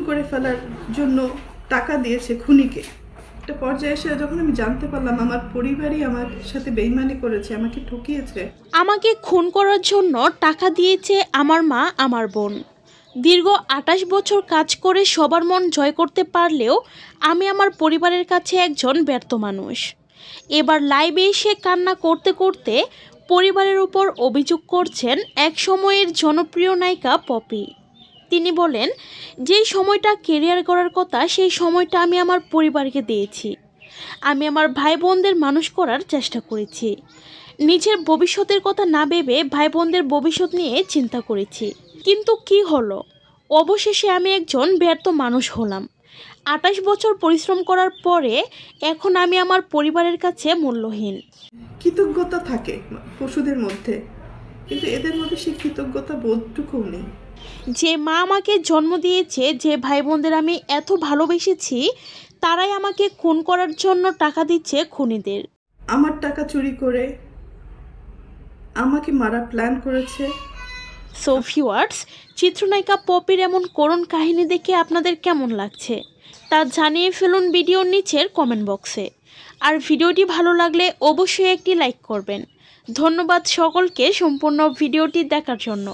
করে ফেলার জন্য টাকা দিয়েছে খুনিকে। একটা পর্যায়ে এসে যখন আমি জানতে পারলাম আমার পরিবারই আমার সাথে বেইমানি করেছে, আমাকে ঠকিয়েছে। আমাকে খুন করার জন্য টাকা দিয়েছে আমার মা, আমার বোন। দীর্ঘ 28 বছর কাজ করে সবার মন জয় করতে পারলেও আমি আমার পরিবারের কাছে একজন ব্যর্থ মানুষ। এবার লাইভে এসে কান্না করতে করতে পরিবারের উপর অভিযোগ করছেন এক সময়ের জনপ্রিয় নায়িকা পপি। তিনি বলেন, যেই সময়টা কেরিয়ার করার কথা সেই সময়টা আমি আমার পরিবারকে দিয়েছি। আমি আমার ভাই বোনদের মানুষ করার চেষ্টা করেছি। নিজের ভবিষ্যতের কথা না ভেবে ভাই বোনদের ভবিষ্যৎ নিয়ে চিন্তা করেছি। কিন্তু কি হলো? অবশেষে আমি একজন ব্যর্থ মানুষ হলাম। 28 বছর পরিশ্রম করার পরে এখন আমি আমার পরিবারের কাছে মূল্যহীন। কৃতজ্ঞতা থাকে পশুদের মধ্যে, কিন্তু এদের মধ্যে সেই কৃতজ্ঞতা বোধটুকুও নেই। যে মা আমাকে জন্ম দিয়েছে, যে ভাই বোনদের আমি এত ভালোবেসেছি, তারাই আমাকে খুন করার জন্য টাকা দিচ্ছে খুনিদের। আমার টাকা চুরি করে আমাকে মারা প্ল্যান করেছে। সো ভিউয়ার্স, চিত্রনায়িকা পপির এমন করুণ কাহিনী দেখে আপনাদের কেমন লাগছে তা জানিয়ে ফেলুন ভিডিওর নিচের কমেন্ট বক্সে। আর ভিডিওটি ভালো লাগলে অবশ্যই একটি লাইক করবেন। ধন্যবাদ সকলকে সম্পূর্ণ ভিডিওটি দেখার জন্য।